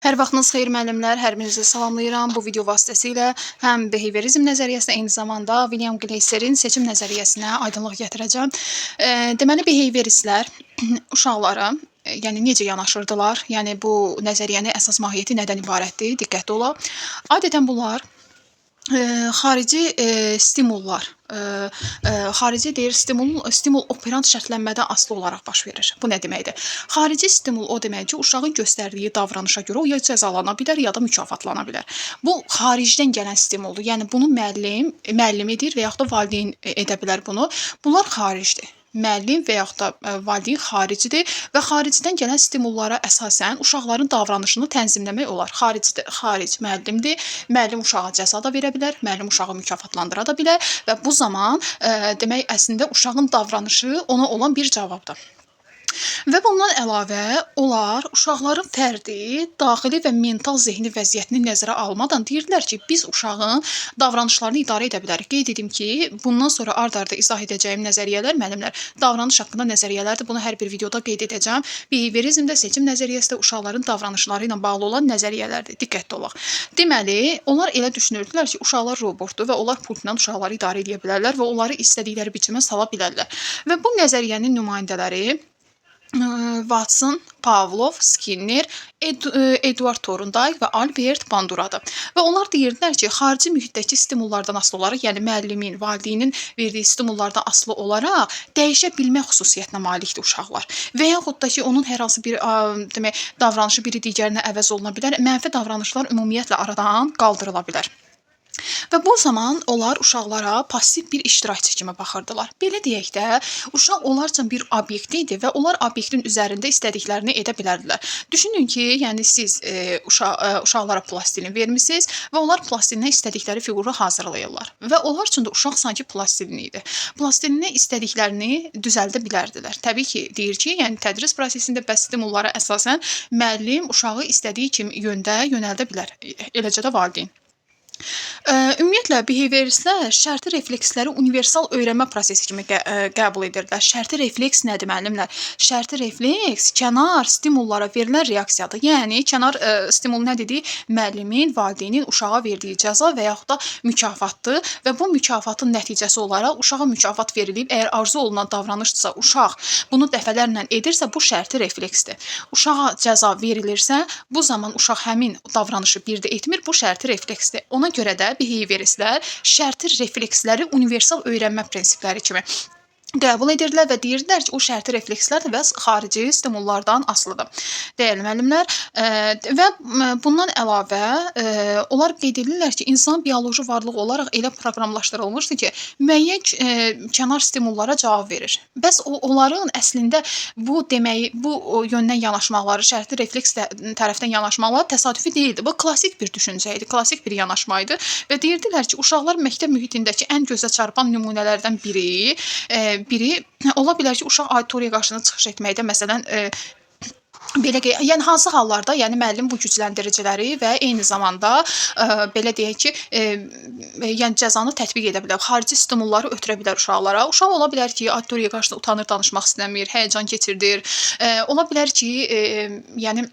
Hər vaxtınız xeyir müəllimlər, hər birinizi salamlayıram. Bu video vasitəsilə həm behaviorizm nəzəriyyəsinə, eyni zamanda William Gleiser'in seçim nəzəriyyəsinə aydınlıq gətirəcəm. Deməli, behavioristlər uşaqlara yəni necə yanaşırdılar? Yəni bu nəzəriyyənin əsas mahiyyəti nədən ibarətdir? Diqqətli olaq. Adətən bunlar xarici stimullar, xarici deyir stimul operant şərtlənmədən asılı olaraq baş verir. Bu nə deməkdir? Xarici stimul o deməkdir ki, uşağın göstərdiyi davranışa görə o ya cəzalana bilər, ya da mükafatlana bilər. Bu xaricdən gələn stimuldur. Yəni bunu müəllim edir və yaxud da valideyn edə bilər bunu. Bunlar xaricdir. Müəllim və yaxud da valideyn xaricidir və xaricdən gələn stimullara əsasən uşaqların davranışını tənzimləmək olar. Xaric müəllimdir. Müəllim uşağa cəza da verə bilər, müəllim uşağı mükafatlandıra da bilər və bu zaman demək əslində uşağın davranışı ona olan bir cavabdır. Və bundan əlavə onlar uşaqların fərdi, daxili və mental zehni vəziyyətini nəzərə almadan deyirdilər ki, biz uşağın davranışlarını idarə edə bilərik. Qeyd edim ki, bundan sonra ard-arda izah edəcəyim nəzəriyyələr müəllimlər davranış haqqında nəzəriyyələrdir. Bunu hər bir videoda qeyd edəcəm. Behaviorizmdə, seçim nəzəriyyəsi də uşaqların davranışları ilə bağlı olan nəzəriyyələrdir. Diqqətli olaq. Deməli, onlar elə düşünürdülər ki, uşaqlar robotdur və onlar pultla uşaqları idarə edə bilərlər və onları istədikləri biçimə sala bilərlər. Və bu nəzəriyyənin nümayəndələri Watson, Pavlov, Skinner, Eduard Thorndike və Albert Banduradır. Və onlar deyirdilər ki, xarici mühitdəki stimullardan asılı olaraq, yəni müəllimin, valideynin verdiyi stimullardan asılı olaraq dəyişə bilmə xüsusiyyətinə malikdir uşaqlar. Və yaxud da ki, onun hər hansı bir demək, davranışı biri digərinə əvəz oluna bilər, mənfi davranışlar ümumiyyətlə aradan qaldırıla bilər. Və bu zaman onlar uşaqlara passiv bir iştirakçı kimi baxırdılar. Belə deyək də, uşaq onlar üçün bir obyekt idi və onlar obyektin üzərində istədiklərini edə bilərdilər. Düşünün ki, yəni siz uşaqlara plastilin vermisiniz və onlar plastilinə istədikləri fiquru hazırlayırlar. Və onlar üçün də uşaq sanki plastilin idi. Plastilinə istədiklərini düzəldə bilərdilər. Təbii ki, deyir ki, yəni tədris prosesində bəs stimullara əsasən müəllim uşağı istədiyi kimi yöndə yönəldə bilər. Eləcə də valideyn. Ümumiyyətlə, behavioristlər şərti refleksləri universal öyrənmə prosesi kimi qəbul edirdilər. Şərti refleks nədir müəllimlər? Şərti refleks kənar stimullara verilən reaksiyadır. Yəni, kənar stimul nə dedik? Müəllimin, valideynin uşağa verdiyi cəza və yaxud da mükafatdır və bu mükafatın nəticəsi olaraq uşağa mükafat verilib, əgər arzu olunan davranışdırsa, uşaq bunu dəfələrlə edirsə, bu şərti refleksdir. Uşağa cəza verilirsə, bu zaman uşaq həmin davranışı bir də etmir, bu şərti refleksdir. Ona görə də behavioristlər şərti refleksləri universal öyrənmə prinsipləri kimi qəbul edirdilər və deyirdilər ki, o şərti reflekslər və xarici stimullardan asılıdır. Dəyərli müəllimlər, və bundan əlavə onlar qeyd edirlər ki, insan bioloji varlıq olaraq elə proqramlaşdırılmışdır ki, müəyyən kənar stimullara cavab verir. Bəs onların əslində bu deməyi, bu yöndən yanaşmaları, şərti refleks tərəfdən yanaşmaları təsadüfi deyildi. Bu klassik bir düşüncə idi, klassik bir yanaşma idi və deyirdilər ki, uşaqlar məktəb mühitindəki ən gözə çarpan nümunələrdən biri ola bilər ki, uşaq auditoriya qarşısına çıxış etməkdə, məsələn, yəni hansı hallarda, yəni müəllim bu gücləndiriciləri və eyni zamanda belə deyək ki, yəni cəzanı tətbiq edə bilər. Xarici stimulları ötürə bilər uşaqlara. Uşaq ola bilər ki, auditoriya qarşısında utanır, danışmaq istəmir, həyəcan keçirdir. Ola bilər ki, yəni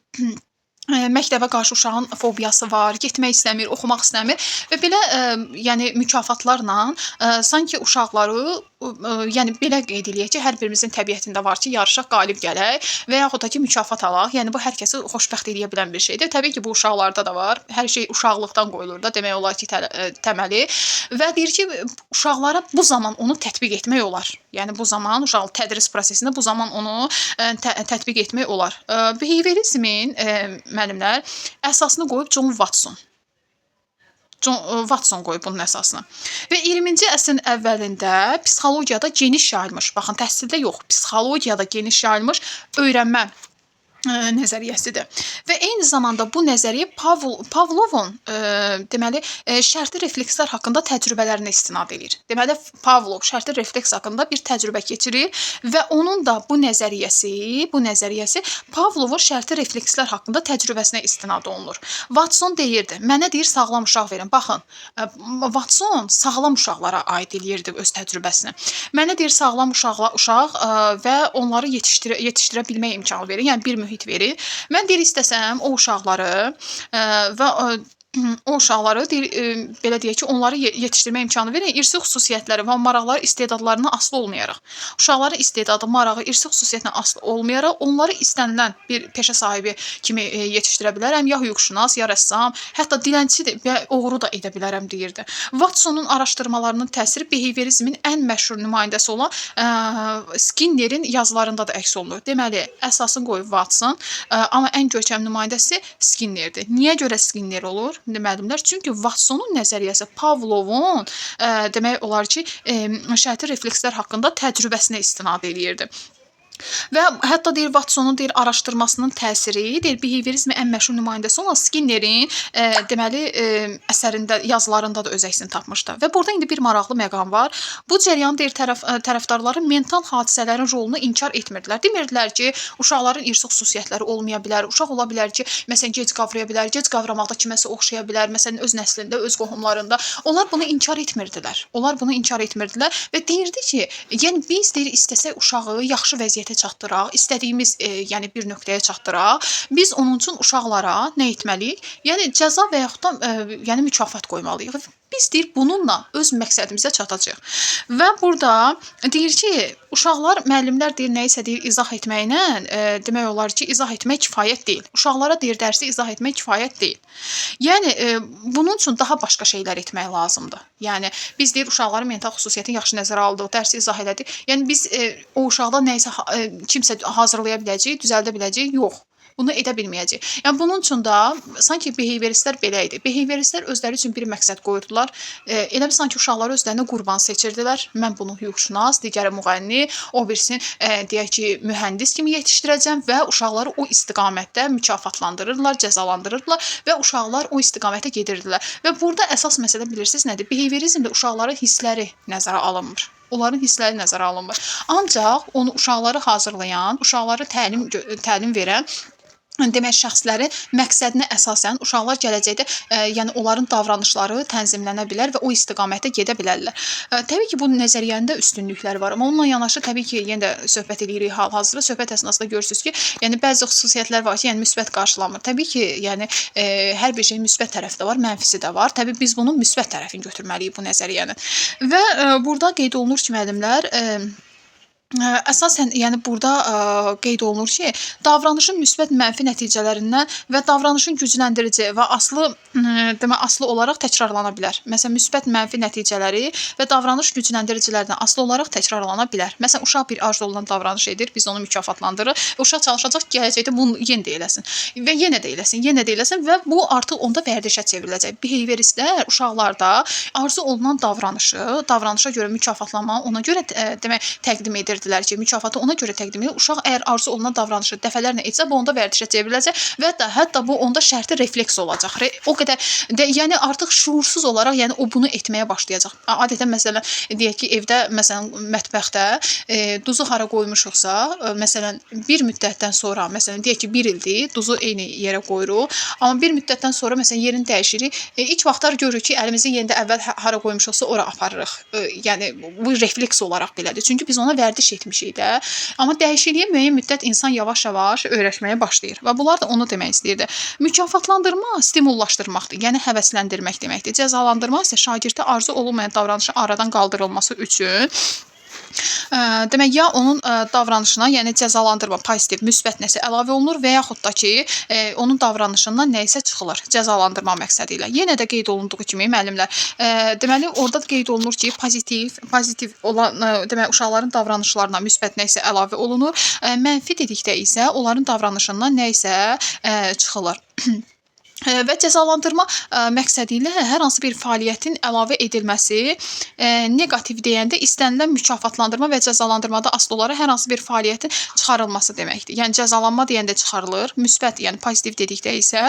məktəbə qarşı uşağın fobiyası var, getmək istəmir, oxumaq istəmir və belə yəni mükafatlarla sanki uşaqları yəni belə qeyd eləyək ki, hər birimizin təbiətində var ki, yarışaq, qalib gələk və yaxud da ki, mükafat alaq. Yəni bu hər kəsi xoşbəxt edə bilən bir şeydir. Təbii ki, bu uşaqlarda da var. Hər şey uşaqlıqdan qoyulur da, demək olar ki, təməli və deyir ki, uşaqlara bu zaman onu tətbiq etmək olar. Yəni bu zaman uşaq tədris prosesində bu zaman onu tətbiq etmək olar. Behaviorizmin müəllimlər əsasını qoyub John Watson qoyub bunun əsasını. Və 20-ci əsrin əvvəlində psixologiyada geniş yayılmış, baxın, təhsildə yox, psixologiyada geniş yayılmış öyrənmə nəzəriyyəsidir. Və eyni zamanda bu nəzəriyyə Pavlovun deməli şərti reflekslər haqqında təcrübələrinə istinad edir. Deməli Pavlov şərti refleks haqqında bir təcrübə keçirir və onun da bu nəzəriyyəsi Pavlovun şərti reflekslər haqqında təcrübəsinə istinad olunur. Watson deyirdi, mənə deyir sağlam uşaq verin. Baxın, Watson sağlam uşaqlara aid eləyirdi öz təcrübəsini. Mənə deyir sağlam uşaq və onları yetişdirə bilmək imkanı verir. Yəni bir mühit verir. Mən deyir istəsəm o uşaqları və o uşaqları deyir, belə deyək ki, onları yetişdirmə imkanı verir. İrsi xüsusiyyətləri və maraqları, istedadlarına asılı olmayaraq, uşaqların istedadı, marağı, irsi xüsusiyyətinə asılı olmayaraq onları istənilən bir peşə sahibi kimi yetişdirə bilərəm. Ya hüquqşünas, ya rəssam, hətta dilənçi və oğru da edə bilərəm deyirdi. Watsonun araşdırmalarının təsiri behaviorizmin ən məşhur nümayəndəsi olan Skinnerin yazılarında da əks olunur. Deməli, əsasını qoyub Watson, amma ən görkəmli nümayəndəsi Skinnerdir. Niyə görə Skinner olur? Müəllimlər, çünki Watsonun nəzəriyyəsi Pavlovun demək olar ki, şərti reflekslər haqqında təcrübəsinə istinad eləyirdi. Və hətta deyir Watsonun deyir araşdırmasının təsiri, deyir behaviorizmin ən məşhur nümayəndəsi olan Skinnerin deməli əsərində, yazılarında da öz əksini tapmışdı. Və burada indi bir maraqlı məqam var. Bu cəryan deyir tərəfdarları mental hadisələrin rolunu inkar etmirdilər. Demirdilər ki, uşaqların irsi xüsusiyyətləri olmaya bilər. Uşaq ola bilər ki, məsələn gec qavraya bilər, gec qavramaqda kiməsə oxşaya bilər, məsələn öz nəslində, öz qohumlarında. Onlar bunu inkar etmirdilər. Onlar bunu inkar etmirdilər və deyirdi ki, yəni biz deyir istəsək uşağı yaxşı vəziyyətə çatdıraq, istədiyimiz yəni bir nöqtəyə çatdıraq. Biz onun üçün uşaqlara nə etməliyik? Yəni cəza və yaxud da yəni mükafat qoymalıyıq. Biz deyir bununla öz məqsədimizə çatacağıq. Və burada deyir ki, uşaqlar, müəllimlər deyir nəyisə deyir izah etməklə demək olar ki, izah etmək kifayət deyil. Uşaqlara deyir dərsi izah etmək kifayət deyil. Yəni bunun üçün daha başqa şeylər etmək lazımdır. Yəni biz deyir uşaqların mental xüsusiyyətini yaxşı nəzərə aldıq, dərsi izah elədik. Yəni biz o uşaqda nəyisə kimsə hazırlaya biləcək, düzəldə biləcək? Yox. Bunu edə bilməyəcək. Yəni bunun üçün də sanki behavioristlər belə idi. Behavioristlər özləri üçün bir məqsəd qoyurdular. Elə bir sanki uşaqları özlərinə qurban seçirdilər. Mən bunu hüquqşünas, digəri müğənni, o birisini deyək ki, mühəndis kimi yetişdirəcəm və uşaqları o istiqamətdə mükafatlandırırlar, cəzalandırırlar və uşaqlar o istiqamətə gedirdilər. Və burada əsas məsələ bilirsiniz nədir? Behaviorizmdə uşaqların hissləri nəzərə alınmır. Onların hissləri nəzərə alınmır. Ancaq onu uşaqları hazırlayan, uşaqları təlim verən demək şəxsləri məqsədinə əsasən uşaqlar gələcəkdə yəni onların davranışları tənzimlənə bilər və o istiqamətə gedə bilərlər. Təbii ki, bu nəzəriyyənin də üstünlükləri var, amma onunla yanaşı təbii ki, yenə də söhbət edirik hal-hazırda. Söhbət əsnasında görürsüz ki, yəni bəzi xüsusiyyətlər var ki, yəni müsbət qarşılanmır. Təbii ki, yəni hər bir şeyin müsbət tərəfi də var, mənfisi də var. Təbii biz bunun müsbət tərəfini götürməliyik bu nəzəriyyənin. Və burada qeyd olunur ki, müəllimlər əsasən, yəni burada qeyd olunur ki, davranışın müsbət mənfi nəticələrindən və davranışın gücləndirici və aslı olaraq təkrarlana bilər. Məsələn, müsbət mənfi nəticələri və davranış gücləndiricilərdən aslı olaraq təkrarlana bilər. Məsələn, uşaq bir arzu olunan davranış edir, biz onu mükafatlandırırıq və uşaq çalışacaq ki, gələcəkdə bunu yenə də eləsin və yenə də eləsin, yenə də eləsin və bu artıq onda vərdişə çevriləcək. Behavioristlər uşaqlarda arzu olunan davranışa görə mükafatlanmanı ona görə demək təqdim edir ki, mükafatı ona görə təqdim edir. Uşaq əgər arzu olunan davranışı dəfələrlə etsə, bu onda vərdişə çevriləcək və hətta bu onda şərti refleks olacaq. O qədər yəni artıq şuursuz olaraq yəni o bunu etməyə başlayacaq. Adətən məsələn deyək ki, evdə məsələn mətbəxdə duzu hara qoymuşuqsa, məsələn bir müddətdən sonra, məsələn deyək ki, 1 ildir, duzu eyni yerə qoyuruq, amma bir müddətdən sonra məsələn yerini dəyişirik. İlk vaxtlar görürük ki, əlimizi yenə də əvvəl hara qoymuşuqsa ora aparırıq. Yəni bu refleks olaraq belədir. Çünki biz ona vərdiş etmişik də. Amma dəyişikliyə müəyyən müddət insan yavaş-yavaş öyrəşməyə başlayır. Və bunlar da onu demək istəyirdi. Mükafatlandırma stimullaşdırmaqdır, yəni həvəsləndirmək deməkdir. Cəzalandırma isə şagirdə arzu olunmayan davranışın aradan qaldırılması üçün demək ya onun davranışına, yəni cəzalandırma, pozitiv, müsbət nəsə əlavə olunur və yaxud da ki, onun davranışından nə isə çıxılır cəzalandırma məqsədi ilə. Yenə də qeyd olunduğu kimi müəllimlər, deməli orada qeyd olunur ki, pozitiv olan demək uşaqların davranışlarına müsbət nə isə əlavə olunur. Mənfi dedikdə isə onların davranışından nə isə çıxılır. Və cəzalandırma məqsədi ilə hər hansı bir fəaliyyətin əlavə edilməsi, negativ deyəndə istənilən mükafatlandırma və cəzalandırmada asılı olaraq hər hansı bir fəaliyyətin çıxarılması deməkdir. Yəni cəzalanma deyəndə çıxarılır, müsbət, yəni pozitiv dedikdə isə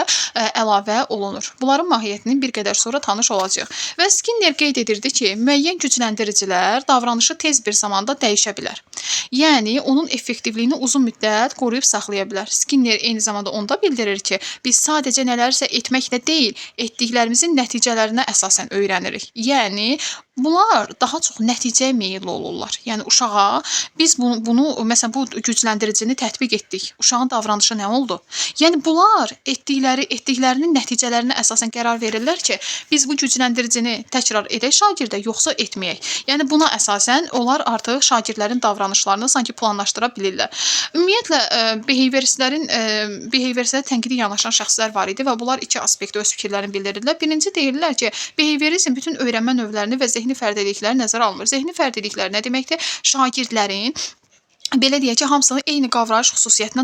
əlavə olunur. Bunların mahiyyətini bir qədər sonra tanış olacağıq. Və Skinner qeyd edirdi ki, müəyyən gücləndiricilər davranışı tez bir zamanda dəyişə bilər. Yəni onun effektivliyini uzun müddət qoruyub saxlaya bilər. Skinner eyni zamanda onda bildirir ki, biz sadəcə nələrsə etməklə deyil, etdiklərimizin nəticələrinə əsasən öyrənirik. Yəni Bunlar daha çox nəticəyə meyilli olurlar. Yəni uşağa biz bunu məsələn bu gücləndiricini tətbiq etdik. Uşağın davranışı nə oldu? Yəni bunlar etdiklərinin nəticələrinə əsasən qərar verirlər ki, biz bu gücləndiricini təkrar edək şagirdə yoxsa etməyək. Yəni buna əsasən onlar artıq şagirdlərin davranışlarını sanki planlaşdıra bilirlər. Ümumiyyətlə behavioristlərə tənqidi yanaşan şəxslər var idi və bunlar iki aspektdə öz fikirlərini bildirdilər. Birinci deyirlər ki, behaviorizm bütün öyrənmə növlərini və zehni fərdilikləri nəzərə almır. Zehni fərdiliklər nə deməkdir? Şagirdlərin belə deyək ki, hamısının eyni qavrayış xüsusiyyətinə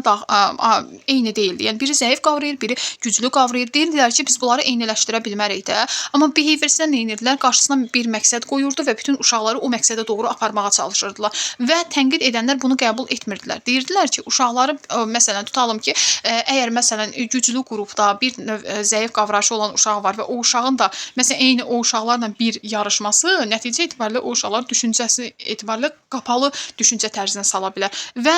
eyni deyildi. Yəni biri zəif qavrayır, biri güclü qavrayır. Deyirlər ki, biz bunları eyniləşdirə bilmərik də. Amma behavioristlər nə edirdilər? Qarşısına bir məqsəd qoyurdu və bütün uşaqları o məqsədə doğru aparmağa çalışırdılar. Və tənqid edənlər bunu qəbul etmirdilər. Deyirdilər ki, uşaqları məsələn tutalım ki, əgər məsələn güclü qrupda bir növ zəif qavrayışı olan uşaq var və o uşağın da məsələn eyni o uşaqlarla bir yarışması nəticə etibarilə o uşaqlar düşüncəsi etibarilə qapalı düşüncə tərzinə sala bilər və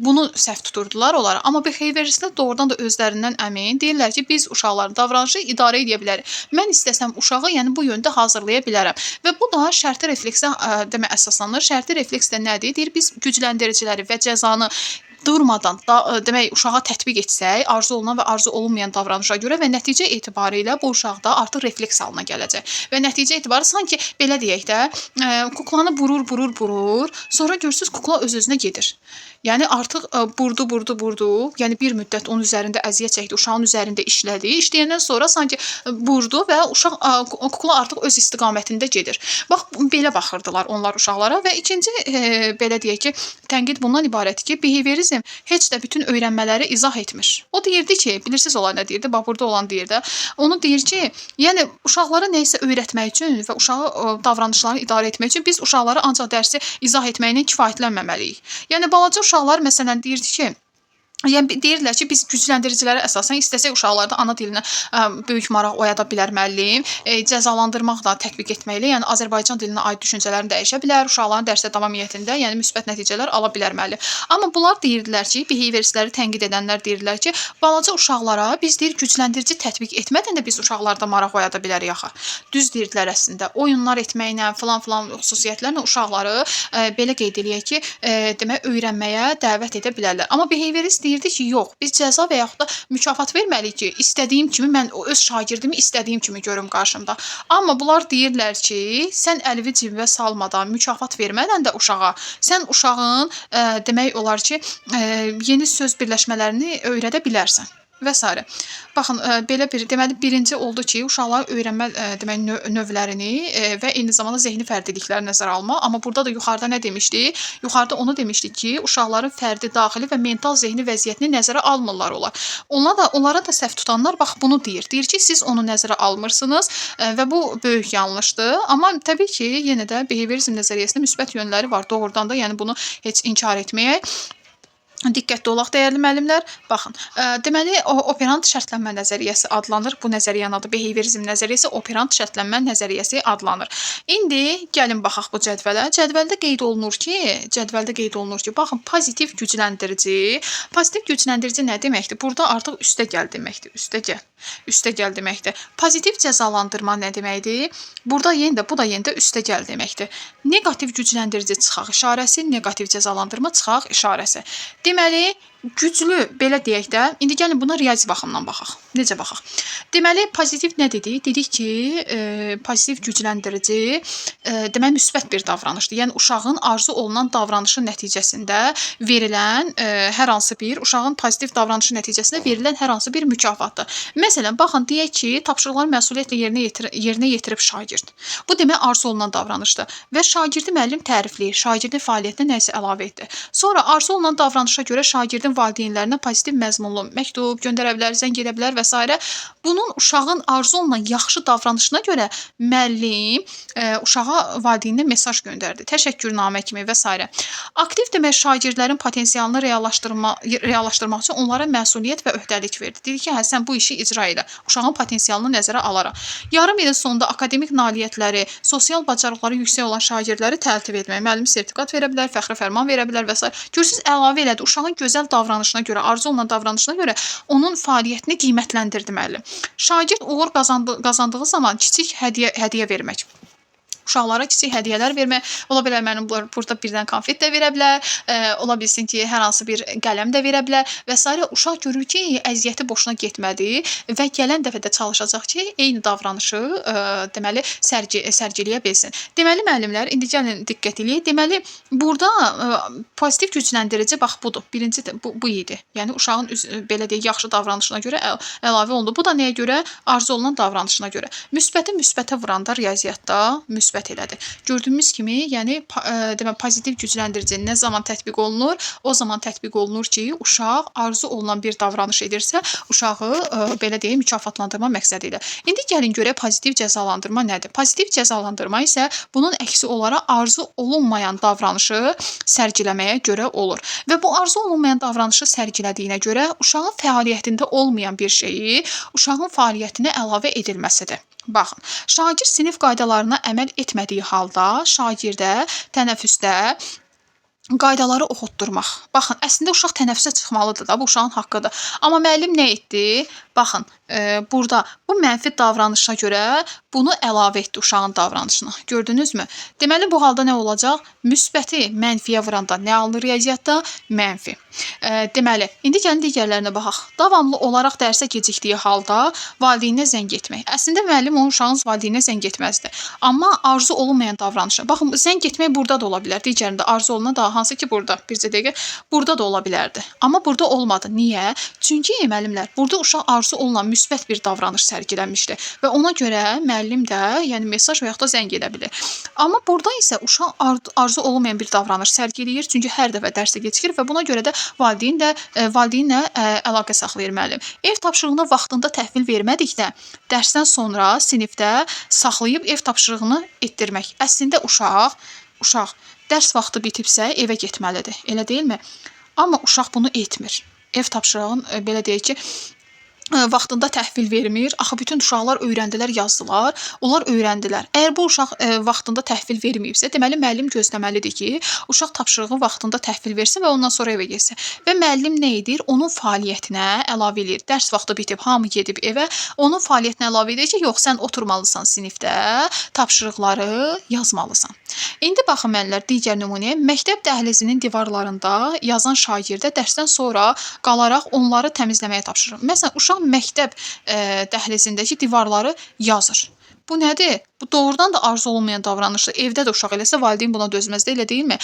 bunu səhv tuturdular onlara. Amma behavioristlər doğrudan da özlərindən əmin deyirlər ki, biz uşaqların davranışı idarə edə bilərik. Mən istəsəm uşağı yəni bu yöndə hazırlaya bilərəm. Və bu da şərti refleksə əsaslanır. Şərti refleks də nədir? Deyir biz gücləndiriciləri və cəzanı durmadan demək uşağa tətbiq etsək, arzu olunan və arzu olunmayan davranışa görə və nəticə etibarilə bu uşaqda artıq refleks halına gələcək. Və nəticə etibarı sanki belə deyək də, kuklanı burur, sonra görürsüz kukla öz-özünə gedir. Yəni artıq burdu. Yəni bir müddət onun üzərində əziyyət çəkdi, uşağın üzərində işlədi. İşləyəndən sonra sanki burdu və kukla artıq öz istiqamətində gedir. Bax belə baxırdılar onlar uşaqlara və ikinci belə deyək ki, tənqid bundan ibarətdir ki, behaviorizm heç də bütün öyrənmələri izah etmir. O deyirdi ki, bilirsiniz onlar nə deyirdi? Bax burada olan deyirdi. Onu deyir ki, yəni uşaqlara nə isə öyrətmək üçün və uşağı davranışlarını idarə etmək üçün biz uşaqlara ancaq dərsi izah etməklə kifayətlənməməliyik. Yəni balaca uşaqlar məsələn deyirdi ki, yəni deyirlər ki, biz gücləndiricilərə əsasən istəsək uşaqlarda ana dilinə böyük maraq oyada bilər müəllim, cəzalandırmaq da tətbiq etməklə, yəni Azərbaycan dilinə aid düşüncələrini dəyişə bilər, uşaqların dərsdə davamiyyətində, yəni müsbət nəticələr ala bilər müəllim. Amma bunlar deyirdilər ki, behavioristləri tənqid edənlər deyirlər ki, balaca uşaqlara biz deyir gücləndirici tətbiq etmədən də biz uşaqlarda maraq oyada bilərik axı. Düz deyirdilər əslində. Oyunlar etməklə, filan xüsusiyyətlərlə uşaqları belə qeyd eləyək ki, demək öyrənməyə dəvət edə bilərlər. Amma behaviorist deyirdi ki, yox, biz cəza və yaxud da mükafat verməliyik ki, istədiyim kimi mən öz şagirdimi istədiyim kimi görüm qarşımda. Amma bunlar deyirlər ki, sən əlini cibə salmadan, mükafat vermədən də uşağa, sən uşağın demək olar ki, yeni söz birləşmələrini öyrədə bilərsən. Və s. Baxın, belə deməli birinci oldu ki, uşaqların öyrənmə demək növlərini və eyni zamanda zehni fərdilikləri nəzərə alma. Amma burada da yuxarıda nə demişdik? Yuxarıda onu demişdik ki, uşaqların fərdi, daxili və mental zehni vəziyyətini nəzərə almırlar onlar. Onlara da səhv tutanlar bax bunu deyir. Deyir ki, siz onu nəzərə almırsınız və bu böyük yanlışdır. Amma təbii ki, yenə də behaviorizm nəzəriyyəsində müsbət yönləri var. Doğrudan da yəni bunu heç inkar etməyək. Diqqətli olaq dəyərli müəllimlər. Baxın, deməli operant şərtlənmə nəzəriyyəsi adlanır. Bu nəzəriyyənin adı behaviorizm nəzəriyyəsi, operant şərtlənmə nəzəriyyəsi adlanır. İndi gəlin baxaq bu cədvələ. Cədvəldə qeyd olunur ki, baxın, pozitiv gücləndirici. Pozitiv gücləndirici nə deməkdir? Burada artıq üstə gəl deməkdir. Üstə gəl deməkdir. Pozitiv cəzalandırma nə deməkdir? Burada yenə də bu da yenə də üstə gəl deməkdir. Negativ gücləndirici çıxaq işarəsi, negativ cəzalandırma çıxaq işarəsi. Deməli, güclü, belə deyək də, indi gəlin buna riyazi baxımdan baxaq. Necə baxaq? Deməli, pozitiv nə dedik? Dedik ki, pozitiv gücləndirici demək müsbət bir davranışdır. Yəni, uşağın arzu olunan davranışı nəticəsində verilən hər hansı bir, uşağın pozitiv davranışı nəticəsində verilən hər hansı bir mükafatdır. Məsələn, baxın, deyək ki, tapşırıqları məsuliyyətlə yerinə yetirib şagird. Bu demək arzu olunan davranışdır və şagirdi müəllim tərifləyir, şagirdin fəaliyyətinə nəsə əlavə etdi. Sonra arzu olunan davranışa görə şagirdin valideynlərinə pozitiv məzmunlu məktub göndərə bilər, zəng edə bilər və s. Bunun uşağın arzu olunan yaxşı davranışına görə müəllim uşağa valideyninə mesaj göndərdi. Təşəkkürnamə kimi və s. Aktiv demək şagirdlərin potensialını reallaşdırmaq üçün onlara məsuliyyət və öhdəlik verdi. Dedi ki, hə, sən bu işi icra elə. Uşağın potensialını nəzərə alaraq. Yarım ilin sonunda akademik nailiyyətləri, sosial bacarıqları yüksək olan şagirdləri təltif etmək, müəllim sertifikat verə bilər, fəxri fərman verə bilər və s. Görürsüz, əlavə elədi. Uşağın gözəl davranışına görə, arzu olunan davranışına görə onun fəaliyyətini qiymətləndirdi müəllim. Şagird uğur qazandığı zaman kiçik hədiyyə vermək. uşaqlara kiçik hədiyyələr vermək, ola bilər mənim burada birdən konfet də verə bilər, ola bilsin ki, hər hansı bir qələm də verə bilər və s. Uşaq görür ki, əziyyəti boşuna getmədi və gələn dəfə də çalışacaq ki, eyni davranışı deməli sərgiləyə bilsin. Deməli müəllimlər, indi gəlin diqqət eləyək. Deməli burada pozitiv gücləndirici bax budur. Birinci də bu idi. Yəni uşağın belə deyək yaxşı davranışına görə əlavə olundu. Bu da nəyə görə? Arzu olunan davranışına görə. Müsbəti müsbətə vuranda riyaziyyatda müsbət elədir. Gördüyümüz kimi, yəni demək pozitiv gücləndirici nə zaman tətbiq olunur? O zaman tətbiq olunur ki, uşaq arzu olunan bir davranış edirsə, uşağı belə deyək mükafatlandırma məqsədi ilə. İndi gəlin görək pozitiv cəzalandırma nədir? Pozitiv cəzalandırma isə bunun əksi olaraq arzu olunmayan davranışı sərgiləməyə görə olur. Və bu arzu olunmayan davranışı sərgilədiyinə görə uşağın fəaliyyətində olmayan bir şeyi uşağın fəaliyyətinə əlavə edilməsidir. Baxın, şagird sinif qaydalarına əməl etmədiyi halda şagirdə tənəffüsdə qaydaları oxutdurmaq. Baxın, əslində uşaq tənəffüsə çıxmalıdır da, bu uşağın haqqıdır. Amma müəllim nə etdi? Baxın, burada bu mənfi davranışa görə bunu əlavə etdi uşağın davranışına. Gördünüzmü? Deməli, bu halda nə olacaq? Müsbəti mənfiyə vuranda nə alınır riyaziyyatda? Mənfi. Deməli, indi gəlin digərlərinə baxaq. Davamlı olaraq dərsə gecikdiyi halda valideyninə zəng etmək. Əslində müəllim onun uşağın valideyninə zəng etməzdi. Amma arzu olunmayan davranışa. Baxın, zəng etmək burada da ola bilər. Digərində arzu olunan da hansı ki burada, bircə dəqiqə, burada da ola bilərdi. Amma burada olmadı. Niyə? Çünki müəllimlər, burada uşaq arzu olunan müsbət bir davranış sərgiləmişdi və ona görə müəllim də, yəni mesaj və yaxud da zəng edə bilir. Amma burada isə uşaq arzu olunmayan bir davranış sərgiləyir, çünki hər dəfə dərsə gecikir və buna görə də valideynlə əlaqə saxlayır müəllim. Ev tapşırığını vaxtında təhvil vermədikdə, dərsdən sonra sinifdə saxlayıb ev tapşırığını etdirmək. Əslində uşaq dərs vaxtı bitibsə evə getməlidir, elə deyilmi? Amma uşaq bunu etmir. Ev tapşırığın belə deyək ki, vaxtında təhvil vermir. Axı bütün uşaqlar öyrəndilər, yazdılar. Onlar öyrəndilər. Əgər bu uşaq vaxtında təhvil verməyibsə, deməli müəllim gözləməlidir ki, uşaq tapşırığı vaxtında təhvil versin və ondan sonra evə getsin. Və müəllim nə edir? Onun fəaliyyətinə əlavə edir. Dərs vaxtı bitib, hamı gedib evə. Onun fəaliyyətinə əlavə edir ki, yox, sən oturmalısan sinifdə, tapşırıqları yazmalısan. İndi baxın müəllimlər, digər nümunəyə. Məktəb dəhlizinin divarlarında yazan şagirdə dərsdən sonra qalaraq onları təmizləməyə tapşırır. Məsələn, uşaq məktəb dəhlizindəki divarları yazır. Bu nədir? Bu doğrudan da arzu olunmayan davranışdır. Evdə də uşaq eləsə valideyn buna dözməzdir, elə deyilmi?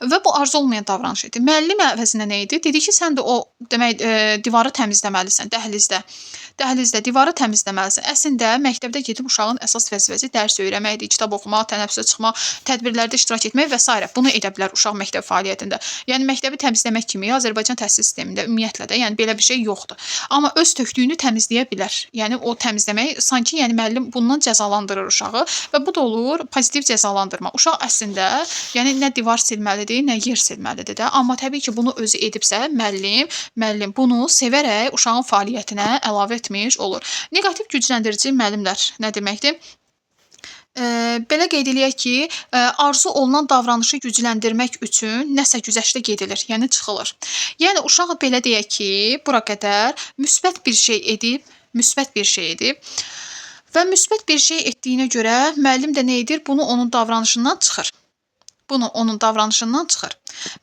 Və bu arzu olunmayan davranış idi. Müəllim əvəzinə nə idi? Dedi ki, sən də o demək divarı təmizləməlisən dəhlizdə divarı təmizləməlisən. Əslində məktəbdə gedib uşağın əsas vəzifəsi dərs öyrənməkdir, kitab oxumaq, tənəffüsə çıxmaq, tədbirlərdə iştirak etmək və s. Bunu edə bilər uşaq məktəb fəaliyyətində. Yəni məktəbi təmizləmək kimi Azərbaycan təhsil sistemində ümumiyyətlə də, yəni belə bir şey yoxdur. Amma öz tökdüyünü təmizləyə bilər. Yəni o təmizləmək sanki yəni müəllim bundan cəzalandırır uşağı və bu da olur pozitiv cəzalandırma. Uşaq əslində yəni nə divar silməlidir, nə yer silməlidir də. Amma təbii ki, bunu özü edibsə müəllim bunu sevərək uşağın fəaliyyətinə əlavə etmiş olur. Neqativ gücləndirici müəllimlər nə deməkdir? Belə qeyd eləyək ki, arzu olunan davranışı gücləndirmək üçün nəsə güzəştə gedilir, yəni çıxılır. Yəni uşaq belə deyək ki, bura qədər müsbət bir şey edib və müsbət bir şey etdiyinə görə müəllim də nə edir? Bunu onun davranışından çıxır.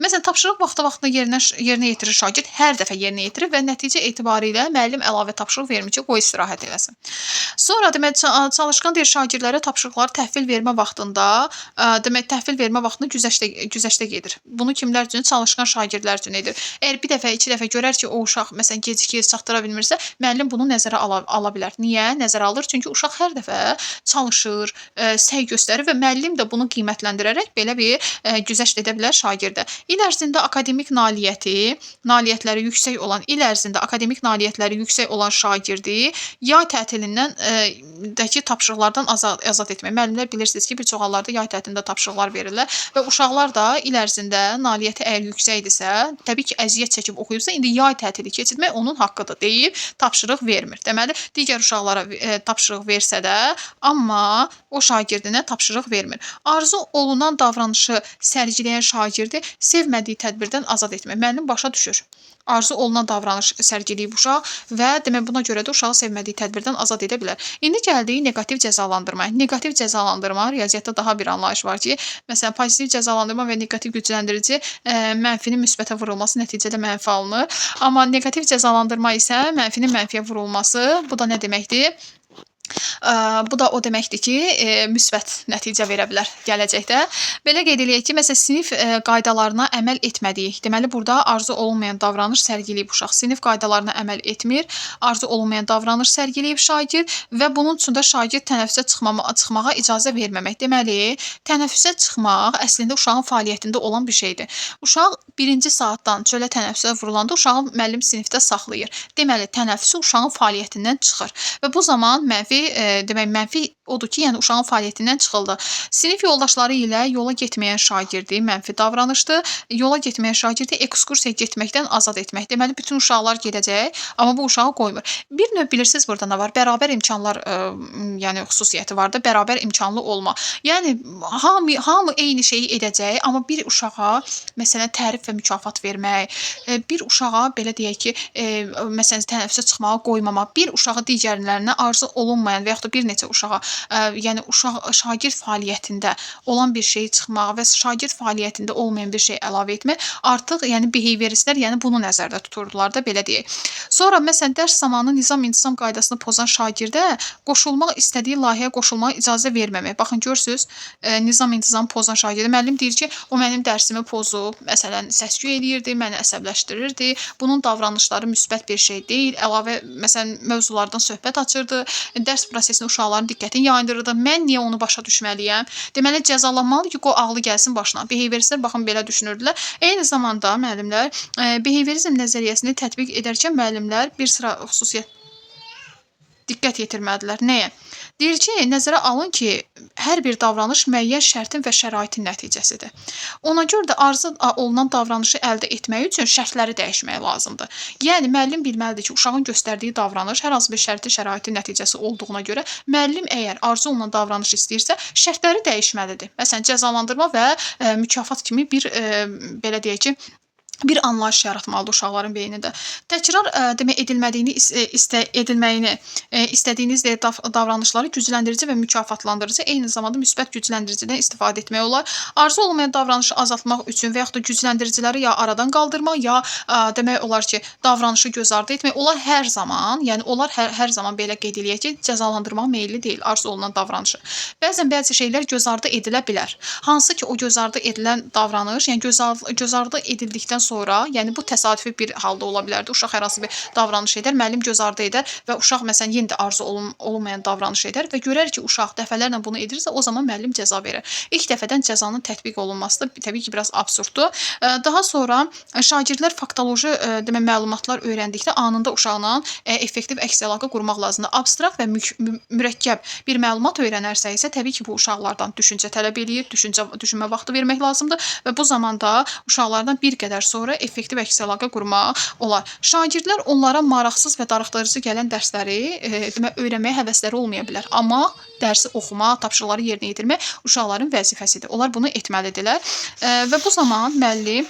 Məsələn, tapşırıq vaxtında yerinə yetirir şagird, hər dəfə yerinə yetirir və nəticə etibarilə müəllim əlavə tapşırıq vermir ki, qoy istirahət eləsin. Sonra demək çalışqan deyir şagirdlərə tapşırıqları təhvil vermə vaxtında güzəştə gedir. Bunu kimlər üçün? Çalışqan şagirdlər üçün edir. Əgər bir dəfə, iki dəfə görər ki, o uşaq məsələn gecikir, çatdıra bilmirsə, müəllim bunu nəzərə ala bilər. Niyə? Nəzərə alır? Çünki uşaq hər dəfə çalışır, səy göstərir və müəllim də bunu qiymətləndirərək belə bir güzəşt edə bilər şagirdə. İl ərzində akademik nailiyyətləri yüksək olan şagirdi yay tətilindən dəki tapşırıqlardan azad etmək. Müəllimlər bilirsiniz ki, bir çox hallarda yay tətilində tapşırıqlar verirlər və uşaqlar da il ərzində nailiyyəti əgər yüksəkdirsə, təbii ki, əziyyət çəkib oxuyubsa, indi yay tətili keçirmək onun haqqıdır deyib tapşırıq vermir. Deməli, digər uşaqlara tapşırıq versə də, amma o şagirdinə tapşırıq vermir. Arzu olunan davranışı sərgiləyən şagirdi sevmədiyi tədbirdən azad etmək. Müəllim başa düşür. Arzu olunan davranış sərgiləyib uşaq və demək buna görə də uşağı sevmədiyi tədbirdən azad edə bilər. İndi gəldik neqativ cəzalandırma. Neqativ cəzalandırma riyaziyyatda daha bir anlayış var ki, məsələn pozitiv cəzalandırma və neqativ gücləndirici mənfinin müsbətə vurulması nəticədə mənfi alınır. Amma neqativ cəzalandırma isə mənfinin mənfiyə vurulması. Bu da nə deməkdir? Bu da o deməkdir ki, müsbət nəticə verə bilər gələcəkdə. Belə qeyd eləyək ki, məsələn, sinif qaydalarına əməl etmədiyi, deməli, burada arzu olunmayan davranış sərgiləyib uşaq. Sinif qaydalarına əməl etmir, arzu olunmayan davranış sərgiləyib şagird və bunun üçün də şagird tənəffüsə çıxmağa icazə verməmək. Deməli, tənəffüsə çıxmaq əslində uşağın fəaliyyətində olan bir şeydir. Uşaq 1-ci saatdan çölə tənəffüsə vurulanda uşağı müəllim sinifdə saxlayır. Deməli, tənəffüsü uşağın fəaliyyətindən çıxır və bu zaman mənfi odur ki, yəni uşağın fəaliyyətindən çıxıldı. Sinif yoldaşları ilə yola getməyən şagirdi mənfi davranışdır. Yola getməyən şagirdi ekskursiyaya getməkdən azad etmək. Deməli, bütün uşaqlar gedəcək, amma bu uşağı qoymur. Bir növ bilirsiniz burada nə var? Bərabər imkanlar yəni xüsusiyyəti var da, bərabər imkanlı olma. Yəni hamı eyni şeyi edəcək, amma bir uşağa məsələn tərif və mükafat vermək, bir uşağa belə deyək ki, məsələn tənəffüsə çıxmağa qoymamaq, bir uşağı digərlərinə arzu olunmayan və yaxud da bir neçə uşağa, yəni şagird fəaliyyətində olan bir şeyi çıxmağa və şagird fəaliyyətində olmayan bir şey əlavə etmək artıq yəni behavioristlər yəni bunu nəzərdə tuturdular da belə deyək. Sonra məsələn dərs zamanı nizam-intizam qaydasını pozan şagirdə qoşulmaq istədiyi layihəyə qoşulmağa icazə verməmək. Baxın görürsüz, nizam-intizam pozan şagirdə müəllim deyir ki, o mənim dərsimi pozub, məsələn səs-küy eləyirdi, məni əsəbləşdirirdi. Bunun davranışları müsbət bir şey deyil. Əlavə məsələn mövzulardan söhbət açırdı. Dərs prosesində uşaqların diqqətini yayındırırdı. Mən niyə onu başa düşməliyəm? Deməli, cəzalanmalıdır ki, o ağlı gəlsin başına. Behavioristlər baxın belə düşünürdülər. Eyni zamanda müəllimlər behaviorizm nəzəriyyəsini tətbiq edərkən müəllimlər bir sıra xüsusiyyət diqqət yetirmədilər. Nəyə? Deyir ki, nəzərə alın ki, hər bir davranış müəyyən şərtin və şəraitin nəticəsidir. Ona görə də arzu olunan davranışı əldə etmək üçün şərtləri dəyişmək lazımdır. Yəni, müəllim bilməlidir ki, uşağın göstərdiyi davranış hər hansı bir şərti şəraitin nəticəsi olduğuna görə müəllim əgər arzu olunan davranış istəyirsə, şərtləri dəyişməlidir. Məsələn, cəzalandırma və mükafat kimi bir, belə deyək ki, bir anlayış yaratmalıdır uşaqların beynində. Təkrar demək edilməyini istədiyiniz davranışları gücləndirici və mükafatlandırıcı, eyni zamanda müsbət gücləndiricidən istifadə etmək olar. Arzu olmayan davranışı azaltmaq üçün və yaxud da gücləndiriciləri ya aradan qaldırmaq, ya demək olar ki, davranışı göz ardı etmək. Onlar hər zaman, yəni onlar hər zaman belə qeyd eləyək ki, cəzalandırmağa meyilli deyil arzu olunan davranışı. Bəzən bəzi şeylər göz ardı edilə bilər. Hansı ki, o göz ardı edilən davranış, yəni göz ardı edildikdən sonra, yəni bu təsadüfi bir halda ola bilərdi. Uşaq hər hansı bir davranış edər, müəllim göz ardı edər və uşaq məsələn yenə də arzu olunmayan davranış edər və görər ki, uşaq dəfələrlə bunu edirsə, o zaman müəllim cəza verir. İlk dəfədən cəzanın tətbiq olunması da təbii ki, biraz absurddur. Daha sonra şagirdlər faktoloji demək məlumatlar öyrəndikdə anında uşaqla effektiv əks əlaqə qurmaq lazımdır. Abstrakt və mürəkkəb bir məlumat öyrənərsə isə təbii ki, bu uşaqlardan düşüncə tələb eləyir, düşünmə vaxtı vermək lazımdır və bu zamanda uşaqlardan bir qədər sonra effektiv əks əlaqə qurmaq olar. Şagirdlər onlara maraqsız və darıxdırıcı gələn dərsləri demək öyrənməyə həvəsləri olmaya bilər. Amma dərsi oxumaq, tapşırıqları yerinə yetirmək uşaqların vəzifəsidir. Onlar bunu etməlidirlər və bu zaman müəllim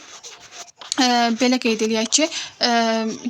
belə qeyd eləyək ki,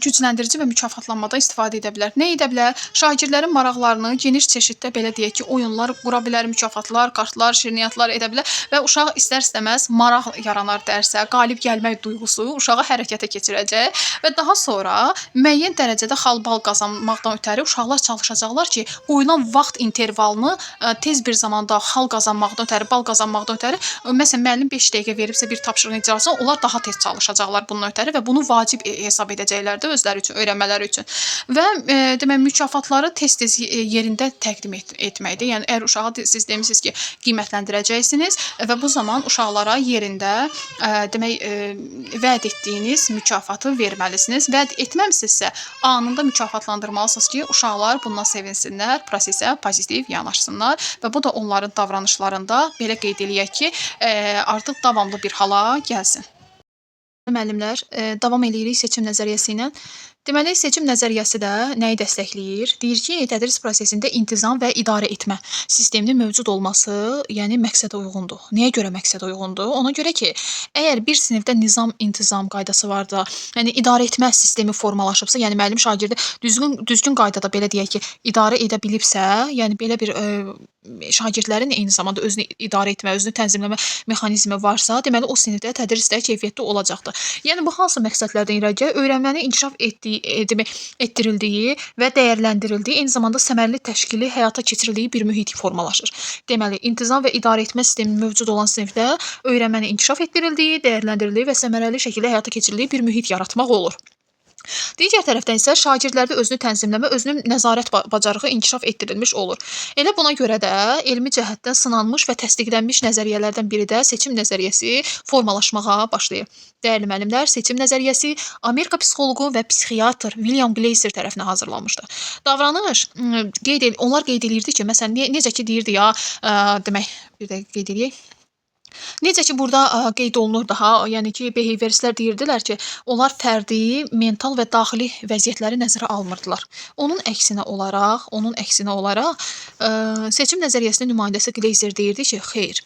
gücləndirici və mükafatlanmada istifadə edə bilər. Nə edə bilər? Şagirdlərin maraqlarını geniş çeşiddə belə deyək ki, oyunlar qura bilər, mükafatlar, kartlar, şirniyyatlar edə bilər və uşaq istər-istəməz maraq yaranar dərsə, qalib gəlmək duyğusu uşağı hərəkətə keçirəcək və daha sonra müəyyən dərəcədə xal-bal qazanmaqdan ötəri uşaqlar çalışacaqlar ki, qoyulan vaxt intervalını tez bir zamanda xal qazanmaqdan ötəri, bal qazanmaqdan ötəri, məsələn, müəllim 5 dəqiqə veribsə bir tapşırığın icrasına, onlar daha tez çalışacaqlar bunun ötəri və bunu vacib hesab edəcəklər də özləri üçün, öyrənmələri üçün. Və demək mükafatları tez-tez yerində təqdim etməkdir. Yəni əgər uşağı siz demisiniz ki, qiymətləndirəcəksiniz və bu zaman uşaqlara yerində demək vəd etdiyiniz mükafatı verməlisiniz. Vəd etməmisinizsə anında mükafatlandırmalısınız ki, uşaqlar bundan sevinsinlər, prosesə pozitiv yanaşsınlar və bu da onların davranışlarında belə qeyd eləyək ki, artıq davamlı bir hala gəlsin. Müəllimlər, davam eləyirik seçim nəzəriyyəsi ilə. Deməli, seçim nəzəriyyəsi də nəyi dəstəkləyir? Deyir ki, tədris prosesində intizam və idarə etmə sisteminin mövcud olması, yəni məqsədə uyğundur. Nəyə görə məqsədə uyğundur? Ona görə ki, əgər bir sinifdə nizam, intizam qaydası varsa, yəni idarə etmə sistemi formalaşıbsa, yəni müəllim şagirdi düzgün qaydada belə deyək ki, idarə edə bilibsə, yəni belə bir şagirdlərin eyni zamanda özünü idarə etmə, özünü tənzimləmə mexanizmi varsa, deməli o sinifdə tədris də keyfiyyətli olacaqdır. Yəni bu hansı məqsədlərdən irəli gəlir? Öyrənməni inkişaf etdirildiyi və dəyərləndirildiyi, eyni zamanda səmərəli təşkili həyata keçirildiyi bir mühit formalaşır. Deməli, intizam və idarə etmə sistemi mövcud olan sinifdə öyrənməni inkişaf etdirildiyi, dəyərləndirildiyi və səmərəli şəkildə həyata keçirildiyi bir mühit yaratmaq olur. Digər tərəfdən isə şagirdlərdə özünü tənzimləmə, özünün nəzarət bacarığı inkişaf etdirilmiş olur. Elə buna görə də elmi cəhətdən sınanmış və təsdiqlənmiş nəzəriyyələrdən biri də seçim nəzəriyyəsi formalaşmağa başlayır. Dəyərli müəllimlər, seçim nəzəriyyəsi Amerika psixoloqu və psixiatr William Gleiser tərəfindən hazırlanmışdır. Davranış onlar qeyd edirdi ki, məsələn, necə ki deyirdi ya, demək, bir dəqiqə qeyd edək. Necə ki burada qeyd olunur daha, yəni ki, behavioristlər deyirdilər ki, onlar fərdi, mental və daxili vəziyyətləri nəzərə almırdılar. Onun əksinə olaraq seçim nəzəriyyəsinin nümayəndəsi Gleiser deyirdi ki, xeyr,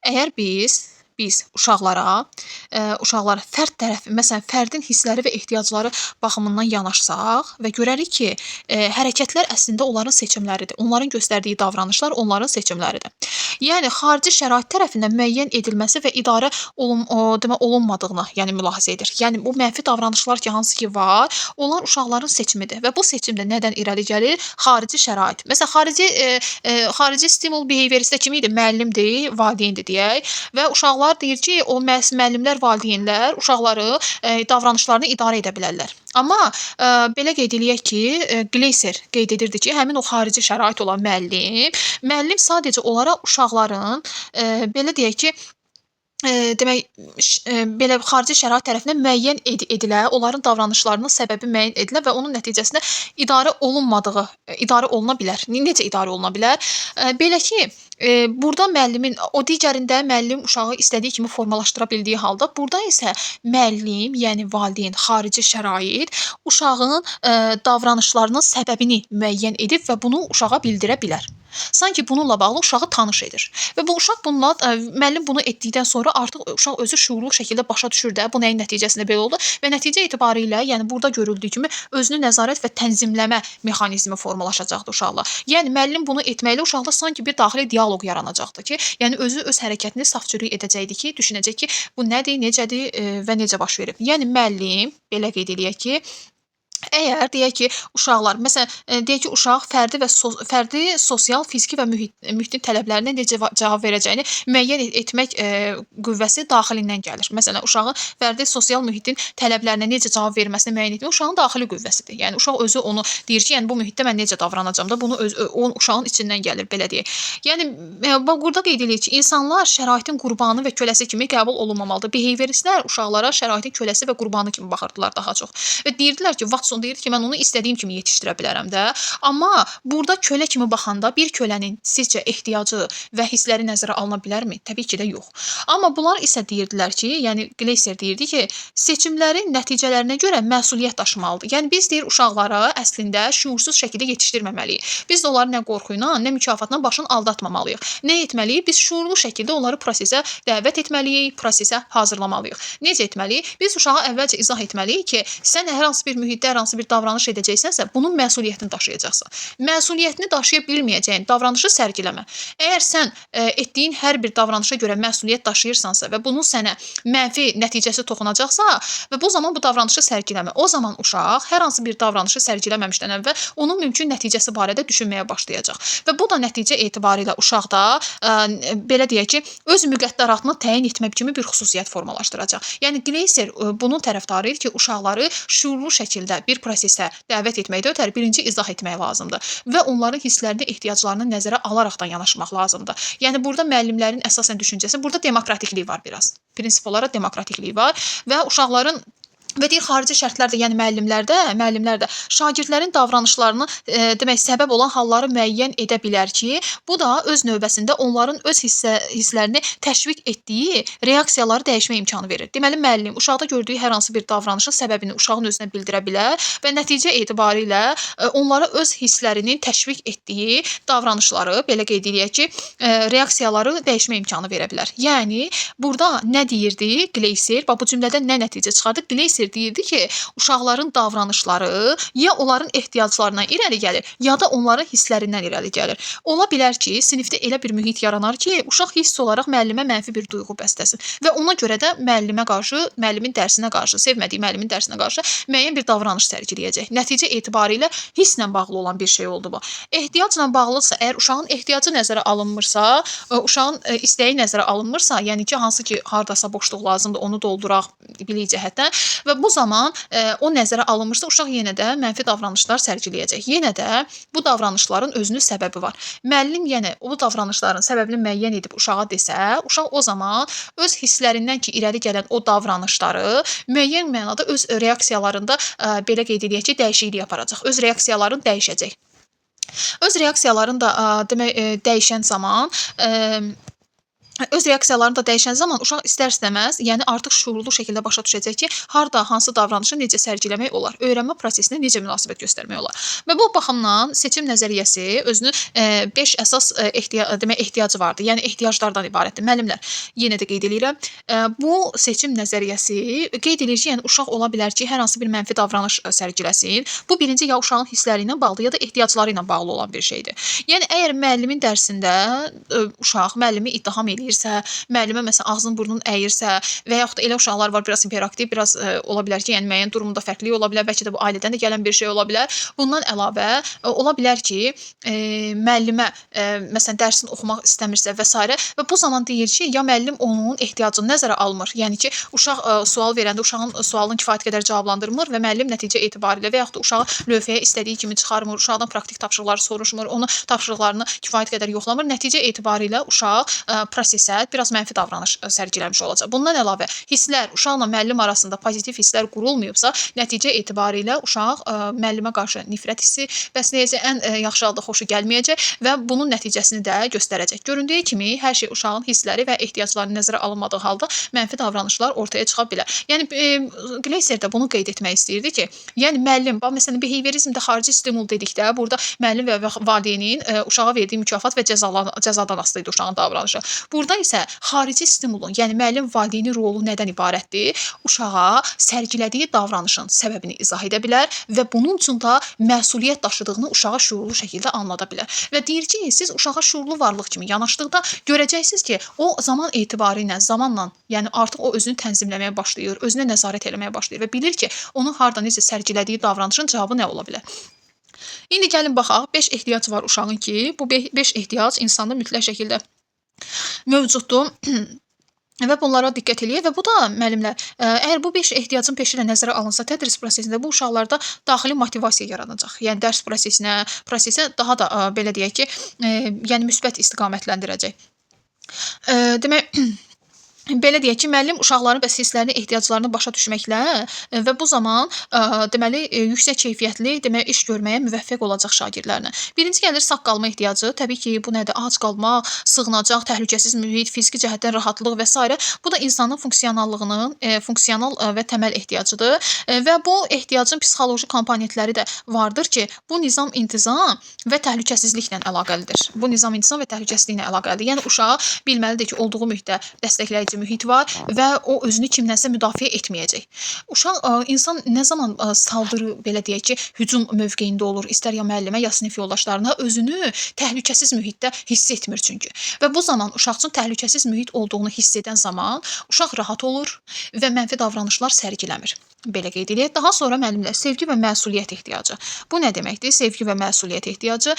əgər biz uşaqlara məsələn, fərdin hissləri və ehtiyacları baxımından yanaşsaq və görərik ki, hərəkətlər əslində onların seçimləridir. Onların göstərdiyi davranışlar onların seçimləridir. Yəni, xarici şərait tərəfindən müəyyən edilməsi və idarə olunmadığını mülahizə edir. Yəni, bu mənfi davranışlar ki, hansı ki var, onlar uşaqların seçimidir və bu seçim də nədən irəli gəlir? Xarici şərait. Məsələn, xarici stimul behavioristdə kim idi? Müəllimdir, valideyndir deyək və uşaqlar deyir ki, o müəllimlər, valideynlər uşaqları davranışlarını idarə edə bilərlər. Amma belə qeyd eləyək ki, Gleiser qeyd edirdi ki, həmin o xarici şərait olan müəllim sadəcə olaraq uşaqların belə deyək ki, demək, belə xarici şərait tərəfindən müəyyən edilə, onların davranışlarının səbəbi müəyyən edilə və onun nəticəsində idarə oluna bilər. Necə idarə oluna bilər? Belə ki, burada müəllimin, o digərində müəllim uşağı istədiyi kimi formalaşdıra bildiyi halda, burada isə müəllim, yəni valideyn, xarici şərait uşağın davranışlarının səbəbini müəyyən edib və bunu uşağa bildirə bilər. Sanki bununla bağlı uşağı tanış edir. Və bu uşaq müəllim bunu etdikdən sonra artıq uşaq özü şuurlu şəkildə başa düşür də, bu nəyin nəticəsində belə oldu və nəticə etibarilə, yəni burada görüldüyü kimi özünü nəzarət və tənzimləmə mexanizmi formalaşacaqdır uşaqla. Yəni müəllim bunu etməklə uşaqda sanki bir daxili dialoq yaranacaqdır ki, yəni özü öz hərəkətini safçürük edəcəkdir ki, düşünəcək ki, bu nədir, necədir və necə baş verib. Yəni müəllim, belə qeyd eləyək ki, əgər deyək ki, uşaqlar, məsələn, deyək ki, uşaq fərdi sosial, fiziki və mühitin tələblərinə necə cavab verəcəyini müəyyən etmək qüvvəsi daxilindən gəlir. Məsələn, uşağın fərdi sosial mühitin tələblərinə necə cavab verməsini müəyyən etmək uşağın daxili qüvvəsidir. Yəni uşaq özü onu deyir ki, yəni bu mühitdə mən necə davranacağam da, bunu uşağın içindən gəlir, belə deyək. Yəni burada qeyd edirik ki, insanlar şəraitin qurbanı və köləsi kimi qəbul olunmamalıdır. Behavioristlər uşaqlara şəraitin köləsi və qurbanı kimi baxırdılar daha çox. Və deyirdilər ki, Watson deyir ki, mən onu istədiyim kimi yetişdirə bilərəm də. Amma burada kölə kimi baxanda bir kölənin sizcə ehtiyacı və hissləri nəzərə alına bilərmi? Təbii ki də yox. Amma bunlar isə deyirdilər ki, yəni Gleiser deyirdi ki, seçimlərin nəticələrinə görə məsuliyyət daşımalıdır. Yəni biz deyir uşaqlara əslində şuursuz şəkildə yetişdirməməliyik. Biz də onları nə qorxu ilə, nə mükafatla başını aldatmamalıyıq. Nə etməliyik? Biz şuurlu şəkildə onları prosesə dəvət etməliyik, prosesə hazırlamalıyıq. Necə etməliyik? Biz uşağa əvvəlcə izah etməliyik ki, sən hər hansı bir mühitdə hər hansı bir davranış edəcəksənsə, bunun məsuliyyətini daşıyacaqsan. Məsuliyyətini daşıya bilməyəcəyin davranışı sərgiləmə. Əgər sən etdiyin hər bir davranışa görə məsuliyyət daşıyırsansa və bunun sənə mənfi nəticəsi toxunacaqsa və bu zaman bu davranışı sərgiləmə. O zaman uşaq hər hansı bir davranışı sərgiləməmişdən əvvəl onun mümkün nəticəsi barədə düşünməyə başlayacaq. Və bu da nəticə etibarilə uşaqda belə deyək ki, öz müqəddəratını təyin etmək kimi bir xüsusiyyət formalaşdıracaq. Yəni Gleiser bunun tərəfdarı ki, uşaqları şuurlu şəkildə bir prosesə dəvət etməkdə ötəri birinci izah etmək lazımdır və onların hisslərini, ehtiyaclarını nəzərə alaraqdan yanaşmaq lazımdır. Yəni burada müəllimlərin əsasən düşüncəsi, burada demokratiklik var biraz. Prinsip olaraq demokratiklik var və uşaqların Və deyir xarici şərtlər də, yəni müəllimlər də şagirdlərin davranışlarını demək səbəb olan halları müəyyən edə bilər ki, bu da öz növbəsində onların öz hisslərini təşviq etdiyi reaksiyaları dəyişmə imkanı verir. Deməli müəllim uşaqda gördüyü hər hansı bir davranışın səbəbini uşağın özünə bildirə bilər və nəticə etibarilə onlara öz hisslərinin təşviq etdiyi davranışları, belə qeyd eləyək ki, reaksiyaları dəyişmə imkanı verə bilər. Yəni burada nə deyirdi Gleiser? Bax bu cümlədən nə nəticə çıxardı? Gleiser deyirdi ki, uşaqların davranışları ya onların ehtiyaclarından irəli gəlir, ya da onların hisslərindən irəli gəlir. Ola bilər ki, sinifdə elə bir mühit yaranar ki, uşaq hiss olaraq müəllimə mənfi bir duyğu bəsləsin və ona görə də müəllimə qarşı, müəllimin dərsinə qarşı, sevmədiyi müəllimin dərsinə qarşı müəyyən bir davranış sərgiləyəcək. Nəticə etibarilə hisslə bağlı olan bir şey oldu bu. Ehtiyacla bağlıdsa, əgər uşağın ehtiyacı nəzərə alınmırsa, uşağın istəyi nəzərə alınmırsa, yəni ki, hansı ki, hardasa boşluq lazımdır, onu dolduraq bilik cəhətdən və bu zaman o nəzərə alınmırsa, uşaq yenə də mənfi davranışlar sərgiləyəcək. Yenə də bu davranışların özünün səbəbi var. Müəllim yenə o davranışların səbəbini müəyyən edib uşağa desə, uşaq o zaman öz hisslərindən ki, irəli gələn o davranışları müəyyən mənada öz reaksiyalarında belə qeyd edək ki, dəyişiklik aparacaq. Öz reaksiyalarını dəyişəcək. Öz reaksiyalarını da demək dəyişən zaman uşaq istər-istəməz, yəni artıq şuurlu şəkildə başa düşəcək ki, harda hansı davranışı necə sərgiləmək olar, öyrənmə prosesinə necə münasibət göstərmək olar. Və bu baxımdan seçim nəzəriyyəsi özünün 5 əsas ehtiyacı vardır. Yəni ehtiyaclardan ibarətdir. Müəllimlər, yenə də qeyd edirəm, bu seçim nəzəriyyəsi qeyd edir ki, yəni uşaq ola bilər ki, hər hansı bir mənfi davranış sərgiləsin. Bu birinci ya uşağın hissləri ilə bağlı, ya da ehtiyacları ilə bağlı olan bir şeydir. Yəni əgər müəllimin dərsində uşaq müəllimi ittiham edir, müəllimə məsələn ağzını burnunu əyirsə və yaxud da elə uşaqlar var, biraz hiperaktiv, biraz ola bilər ki, yəni müəyyən durumda fərqlilik ola bilər, bəlkə də bu ailədən də gələn bir şey ola bilər. Bundan əlavə ola bilər ki, müəllimə məsələn dərsini oxumaq istəmirsə və s. və bu zaman deyir ki, ya müəllim onun ehtiyacını nəzərə almır. Yəni ki, uşaq sual verəndə uşağın sualını kifayət qədər cavablandırmır və müəllim nəticə etibarilə və yaxud da uşağı lövhəyə istədiyi kimi çıxarmır, uşaqdan praktik tapşırıqları soruşmur, onun tapşırıqlarını kifayət qədər yoxlamır. Nəticə etibarilə uşaq prosesə biraz mənfi davranış sərgiləmiş olacaq. Bundan əlavə hisslər, uşaqla müəllim arasında pozitiv hisslər qurulmayıbsa, nəticə etibarilə uşaq müəllimə qarşı nifrət hissi bəsləyəcək, ən yaxşı halda xoşu gəlməyəcək və bunun nəticəsini də göstərəcək. Göründüyü kimi, hər şey uşağın hissləri və ehtiyacları nəzərə alınmadığı halda mənfi davranışlar ortaya çıxa bilər. Yəni Gleiser də bunu qeyd etmək istəyirdi ki, yəni müəllim, məsələn behaviorizmdə xarici stimul dedikdə, burada müəllim və valideynin uşağa verdiyi mükafat və cəzadan asılı idi uşağın davranışı. Burada isə xarici stimulun, yəni müəllim valideynin rolu nədən ibarətdir? Uşağa sərgilədiyi davranışın səbəbini izah edə bilər və bunun üçün də məsuliyyət daşıdığını uşağa şuurlu şəkildə anlada bilər. Və deyir ki, siz uşağa şuurlu varlıq kimi yanaşdıqda görəcəksiniz ki, o zaman etibarı ilə, zamanla, yəni artıq o özünü tənzimləməyə başlayır, özünə nəzarət eləməyə başlayır və bilir ki, onun harda necə sərgilədiyi davranışın cavabı nə ola bilər. İndi gəlin baxaq, 5 ehtiyac var uşağın ki, bu 5 ehtiyac insanda mütləq şəkildə mövcuddur və bunlara diqqət eləyək və bu da müəllimlər, əgər bu 5 ehtiyacın peşi ilə nəzərə alınsa, tədris prosesində bu uşaqlarda daxili motivasiya yaranacaq. Yəni dərs prosesə daha da belə deyək ki, yəni müsbət istiqamətləndirəcək. Demək belə deyək ki, müəllim uşaqların bəs hisslərini, ehtiyaclarını başa düşməklə və bu zaman deməli yüksək keyfiyyətli demək iş görməyə müvəffəq olacaq şagirdlərlə. Birinci gəlir sağ qalma ehtiyacı. Təbii ki, bu nədir? Ac qalmaq, sığınacaq, təhlükəsiz mühit, fiziki cəhətdən rahatlıq və s. Bu da insanın funksionallığının funksional və təməl ehtiyacıdır və bu ehtiyacın psixoloji komponentləri də vardır ki, bu nizam-intizam və təhlükəsizliklə əlaqəlidir. Bu nizam-intizam və təhlükəsizliklə əlaqəlidir. Yəni uşaq bilməlidir ki, olduğu mühitdə dəstəkləyici mühit var və o özünü kimdənsə müdafiə etməyəcək. İnsan nə zaman saldırı, belə deyək ki, hücum mövqeyində olur, istər ya müəllimə, ya sinif yoldaşlarına, özünü təhlükəsiz mühitdə hiss etmir çünki. Və bu zaman uşaq üçün təhlükəsiz mühit olduğunu hiss edən zaman uşaq rahat olur və mənfi davranışlar sərgiləmir. Belə qeyd edək. Daha sonra müəllimlər sevgi və məsuliyyət ehtiyacı. Bu nə deməkdir? Sevgi və məsuliyyət ehtiyacı.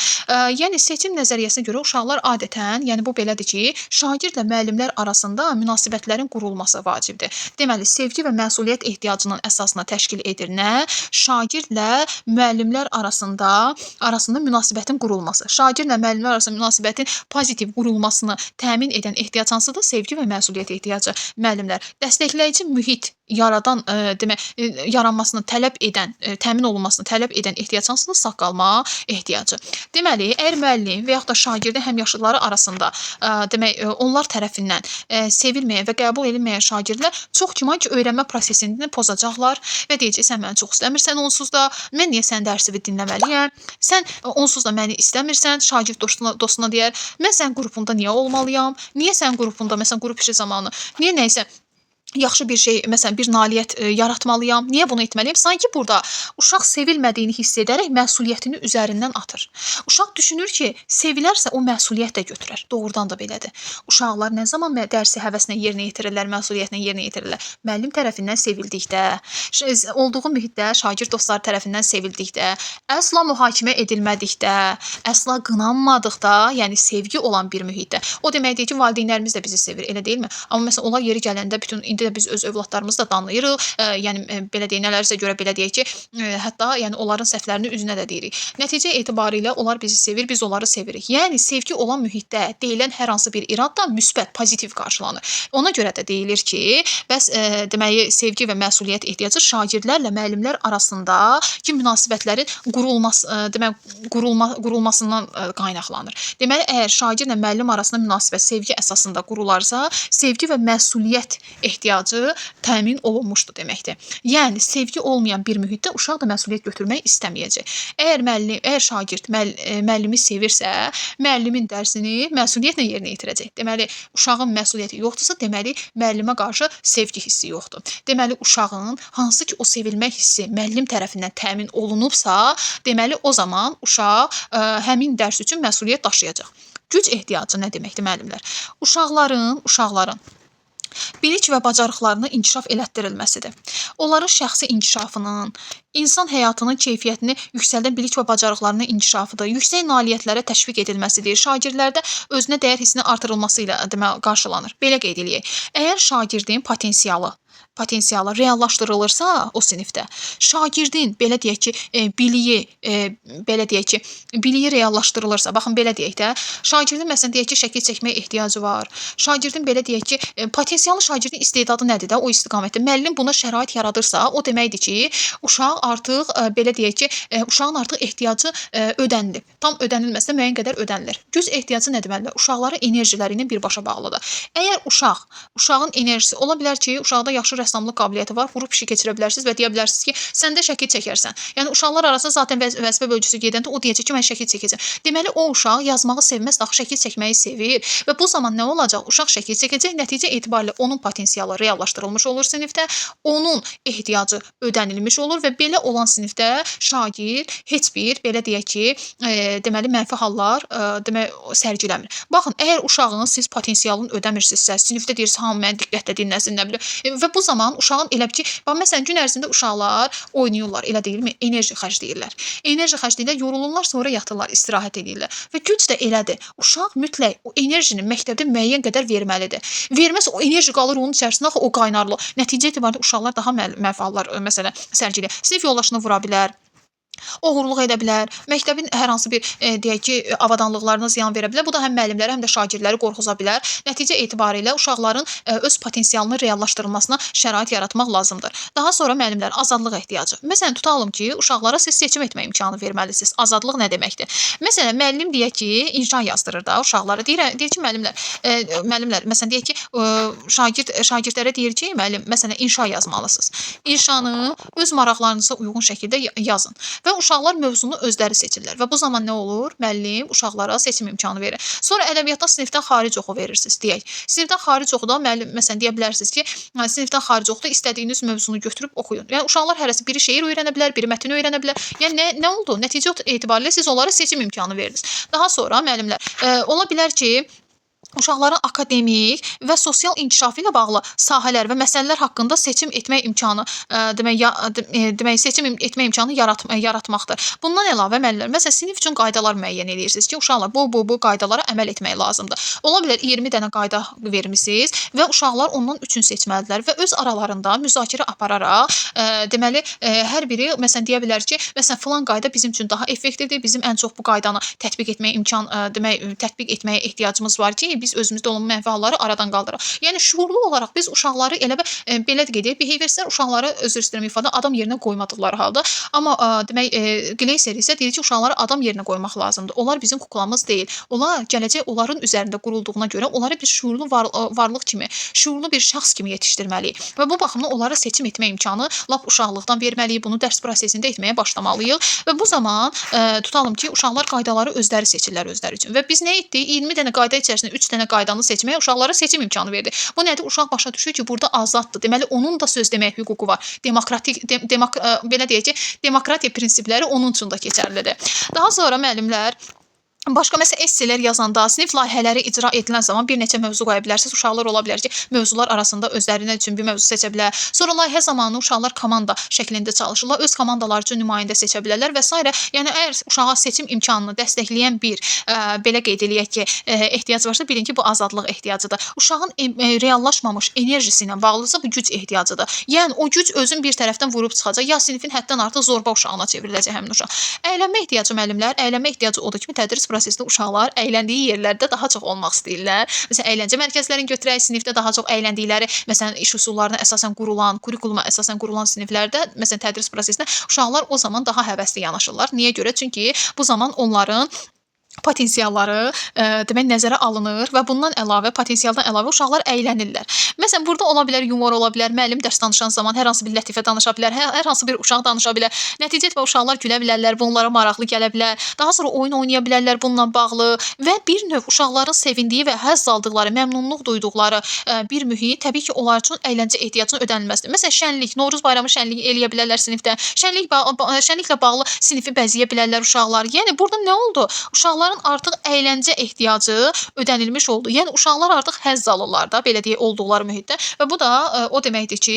Yəni seçim nəzəriyyəsinə görə uşaqlar adətən, yəni bu belədir ki, şagirdlə müəllimlər arasında münasibət münasibətlərin qurulması vacibdir. Deməli, sevgi və məsuliyyət ehtiyacının əsasını təşkil edir nə? Şagirdlə müəllimlər arasında münasibətin qurulması. Şagirdlə müəllimlər arasında münasibətin pozitiv qurulmasını təmin edən ehtiyac hansıdır? Sevgi və məsuliyyət ehtiyacı. Müəllimlər dəstəkləyici mühit yaranmasını tələb edən, təmin olunmasını tələb edən ehtiyac hansıdır? Sağ qalma ehtiyacı. Deməli, əgər müəllim və yaxud da şagirdin həmyaşıdları arasında onlar tərəfindən sevilməyən və qəbul edilməyən şagirdlər çox güman ki, öyrənmə prosesini pozacaqlar və deyəcək, sən məni çox istəmirsən onsuz da, mən niyə sən dərsimi dinləməliyəm? Sən onsuz da məni istəmirsən, şagird dostuna deyər, mən sənin qrupunda niyə olmalıyam? Niyə sənin qrupunda, məsələn, qrup işi zamanı, niyə nəysə yaxşı bir şey, məsələn, bir nailiyyət yaratmalıyam. Niyə bunu etməliyəm? Sanki burada uşaq sevilmədiyini hiss edərək məsuliyyətini üzərindən atır. Uşaq düşünür ki, sevilərsə o məsuliyyət də götürər. Doğrudan da belədir. Uşaqlar nə zaman dərsi həvəslə yerinə yetirirlər, məsuliyyətlə yerinə yetirirlər? Müəllim tərəfindən sevildikdə, olduğu mühitdə şagird dostları tərəfindən sevildikdə, əsla mühakimə edilmədikdə, əsla qınanmadıqda, yəni sevgi olan bir mühitdə. O deməkdir ki, valideynlərimiz də bizi sevir, elə deyilmi? Amma məsələn, onlar yeri gələndə indi də biz öz övladlarımızı da danlayırıq. Yəni belə deyək, nələrisə görə belə deyək ki, hətta yəni onların səhvlərini üzünə də deyirik. Nəticə etibarilə onlar bizi sevir, biz onları sevirik. Yəni sevgi olan mühitdə deyilən hər hansı bir irad da müsbət, pozitiv qarşılanır. Ona görə də deyilir ki, bəs deməli sevgi və məsuliyyət ehtiyacı şagirdlərlə müəllimlər arasındakı münasibətlərin qurulmasından qaynaqlanır. Deməli, əgər şagirdlə müəllim arasında münasibət sevgi əsasında qurularsa, sevgi və məsuliyyət ehtiyacı təmin olunmuşdur deməkdir. Yəni sevgi olmayan bir mühitdə uşaq da məsuliyyət götürmək istəməyəcək. Əgər şagird müəllimi sevirsə, müəllimin dərsini məsuliyyətlə yerinə yetirəcək. Deməli, uşağın məsuliyyəti yoxdursa, deməli müəllimə qarşı sevgi hissi yoxdur. Deməli, uşağın hansı ki o sevilmək hissi müəllim tərəfindən təmin olunubsa, deməli o zaman uşaq həmin dərs üçün məsuliyyət daşıyacaq. Güc ehtiyacı nə deməkdir müəllimlər? Uşaqların bilik və bacarıqlarını inkişaf elətdirilməsidir. Onların şəxsi inkişafının, insan həyatının keyfiyyətini yüksəldən bilik və bacarıqlarının inkişafıdır. Yüksək nailiyyətlərə təşviq edilməsidir. Şagirdlərdə özünə dəyər hissinin artırılması ilə qarşılanır. Belə qeyd eləyək. Əgər şagirdin potensialı reallaşdırılırsa o sinifdə, şagirdin belə deyək ki, biliyi reallaşdırılırsa, baxın belə deyək də, şagirdin məsələn deyək ki, şəkil çəkməyə ehtiyacı var. Şagirdin belə deyək ki, potensialı şagirdin istedadı nədir də o istiqamətdə? Müəllim buna şərait yaradırsa, o deməkdir ki, uşaq artıq belə deyək ki, uşağın artıq ehtiyacı ödənilib. Tam ödənilməsə də müəyyən qədər ödənilir. Güc ehtiyacı nə deməlidir? Uşaqların enerjiləri ilə birbaşa bağlıdır. Əgər uşağın enerjisi ola bilər ki, uşaqda yaxşı rəssamlıq qabiliyyəti var, qrup işi keçirə bilərsiniz və deyə bilərsiniz ki, sən də şəkil çəkərsən. Yəni uşaqlar arasında zaten vəzifə bölgüsü gedəndə o deyəcək ki, mən şəkil çəkəcəm. Deməli o uşaq yazmağı sevməz, daxı şəkil çəkməyi sevir və bu zaman nə olacaq? Uşaq şəkil çəkəcək, nəticə etibarilə onun potensialı reallaşdırılmış olur sinifdə, onun ehtiyacı ödənilmiş olur və belə olan sinifdə şagird heç bir belə deyək ki, deməli mənfi hallar sərgiləmir. Baxın, əgər uşağın siz potensialını ödəmirsinizsə, sinifdə deyirsiniz, hamı məni diqqətlə dinləsin, nə bilim və bu zaman uşağın elə ki, məsələn, gün ərzində uşaqlar oynayırlar, elə deyilmi? Enerji xərcləyirlər. Enerji xərcləyirlər, yorulurlar, sonra yatırlar, istirahət edirlər. Və güc də elədir. Uşaq mütləq o enerjini məktəbdə müəyyən qədər verməlidir. Verməsə o enerji qalır onun içərisində, axı o qaynarlı. Nəticə etibarilə uşaqlar daha mənfi hallar məsələn sərgiləyir. Sinif yoldaşını vura bilər, oğurluq edə bilər, məktəbin hər hansı bir deyək ki, avadanlıqlarına ziyan verə bilər. Bu da həm müəllimləri, həm də şagirdləri qorxuza bilər. Nəticə etibarilə uşaqların öz potensialının reallaşdırılmasına şərait yaratmaq lazımdır. Daha sonra müəllimlər azadlıq ehtiyacı. Məsələn, tutalım ki, uşaqlara siz seçim etmə imkanı verməlisiniz. Azadlıq nə deməkdir? Məsələn, müəllim deyək ki, inşa yazdırır da uşaqlara. Deyir ki, müəllimlər, məsələn deyək ki, şagirdlərə deyir ki, müəllim, məsələn, inşa yazmalısınız. İnşanı öz maraqlarınıza uyğun şəkildə yazın. Və uşaqlar mövzunu özləri seçirlər və bu zaman nə olur? Müəllim uşaqlara seçim imkanı verir. Sonra ədəbiyyatdan sinifdən xaric oxu verirsiniz, deyək. Sinifdən xaric oxuda müəllim məsələn deyə bilərsiniz ki, sinifdən xaric oxuda istədiyiniz mövzunu götürüb oxuyun. Yəni uşaqlar hərəsi biri şeir öyrənə bilər, biri mətn öyrənə bilər. Yəni nə oldu? Nəticə etibarilə siz onlara seçim imkanı verdiniz. Daha sonra müəllimlər ola bilər ki, uşaqların akademik və sosial inkişafı ilə bağlı sahələr və məsələlər haqqında seçim etmək imkanı, demək seçim etmə imkanı yaratmaqdır. Bundan əlavə müəllimlər, məsələn, sinif üçün qaydalar müəyyən edirsiniz ki, uşaqlar bu qaydalara əməl etmək lazımdır. Ola bilər 20 dənə qayda vermisiniz və uşaqlar ondan 3-ünü seçməlidirlər və öz aralarında müzakirə apararaq, deməli, hər biri məsələn deyə bilər ki, məsələn, filan qayda bizim üçün daha effektivdir, bizim ən çox bu qaydanı tətbiq etməyə tətbiq etməyə ehtiyacımız var ki, biz özümüzdə olan mənfi halları aradan qaldıraq. Yəni şuurlu olaraq biz uşaqları belə deyək, behavioristlər uşaqları üzr istəyirəm ifadə adam yerinə qoymadıqları halda, amma Gleiser isə deyir ki, uşaqları adam yerinə qoymaq lazımdır. Onlar bizim kuklamız deyil. Onlar gələcək onların üzərində qurulduğuna görə onları bir şuurlu varlıq kimi, şuurlu bir şəxs kimi yetişdirməliyik və bu baxımdan onlara seçim etmə imkanı lap uşaqlıqdan verməliyik. Bunu dərs prosesində etməyə başlamalıyıq və bu zaman tutalım ki, uşaqlar qaydaları özləri seçirlər özləri üçün və biz nə etdik? 20 dənə qayda içərisində 3 dənə qaydanı seçməyə uşaqlara seçim imkanı verdi. Bu nədir? Uşaq başa düşür ki, burada azaddır. Deməli, onun da söz demək hüququ var. Belə deyək ki, demokratiya prinsipləri onun üçün də keçərlidir. Daha sonra müəllimlər başqa məsələn esselər yazanda, sinif layihələri icra edilən zaman bir neçə mövzu qoya bilərsiniz. Uşaqlar ola bilər ki, mövzular arasında özlərinə üçün bir mövzu seçə bilər. Sonra layihə zamanı uşaqlar komanda şəklində çalışırlar. Öz komandaları üçün nümayəndə seçə bilərlər və s. Yəni əgər uşağa seçim imkanını dəstəkləyən bir belə qeyd eləyək ki, ehtiyac varsa, bilin ki, bu azadlıq ehtiyacıdır. Uşağın reallaşmamış enerjisi ilə bağlısa bu güc ehtiyacıdır. Yəni o güc özün bir tərəfdən vurub çıxacaq. Ya sinifin həddən artıq zorba uşağına çevriləcək həmin uşaq. Əylənmə ehtiyacı müəllimlər, əylənmə ehtiyacı odur ki, tədris prosesində uşaqlar əyləndiyi yerlərdə daha çox olmaq istəyirlər. Məsələn, əyləncə mərkəzlərini götürək, sinifdə daha çox əyləndikləri, məsələn, iş üsullarına əsasən qurulan, kurikuluma əsasən qurulan siniflərdə, məsələn, tədris prosesində uşaqlar o zaman daha həvəsli yanaşırlar. Niyə görə? Çünki bu zaman onların potensialları demək nəzərə alınır və bundan əlavə potensialdan əlavə uşaqlar əylənirlər. Məsələn, burada ola bilər yumor ola bilər, müəllim dərs danışan zaman hər hansı bir lətifə danışa bilər, hər hansı bir uşaq danışa bilər. Nəticə etmə uşaqlar gülə bilərlər, bunlara maraqlı gələ bilər. Daha sonra oyun oynaya bilərlər bununla bağlı və bir növ uşaqların sevindiyi və həzz aldıqları, məmnunluq duyduqları bir mühit təbii ki, onlar üçün əyləncə ehtiyacının ödənilməsidir. Məsələn, şənlik, Novruz bayramı şənliyi eləyə bilərlər sinifdə. Şənliklə bağlı sinifi bəzəyə bilərlər uşaqlar. Yəni burada nə oldu? Uşaqların artıq əyləncə ehtiyacı ödənilmiş oldu. Yəni uşaqlar artıq həzz alırlar da belə deyək olduqları mühitdə və bu da o deməkdir ki,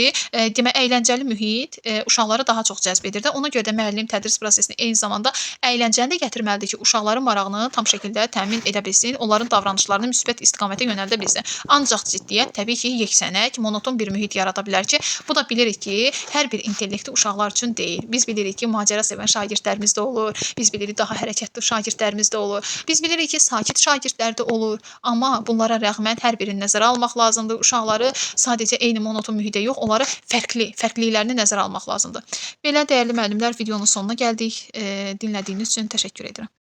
əyləncəli mühit uşaqları daha çox cəzb edir də. Ona görə də müəllim tədris prosesini eyni zamanda əyləncəni də gətirməlidir ki, uşaqların marağını tam şəkildə təmin edə bilsin, onların davranışlarını müsbət istiqamətə yönəldə bilsin. Ancaq ciddiyyət təbii ki, yeksənək, monoton bir mühit yarada bilər ki, bu da bilirik ki, hər bir intellekti uşaqlar üçün deyil. Biz bilirik ki, macəra sevən şagirdlərimiz də olur. Biz bilirik daha hərəkətli şagirdlərimiz də olur. Biz bilirik ki, sakit şagirdlər də olur, amma bunlara rəğmən hər birini nəzərə almaq lazımdır. Uşaqları sadəcə eyni monoton mühitə yox, onları fərqliliklərini nəzərə almaq lazımdır. Belə dəyərli müəllimlər, videonun sonuna gəldik. Dinlədiyiniz üçün təşəkkür edirəm.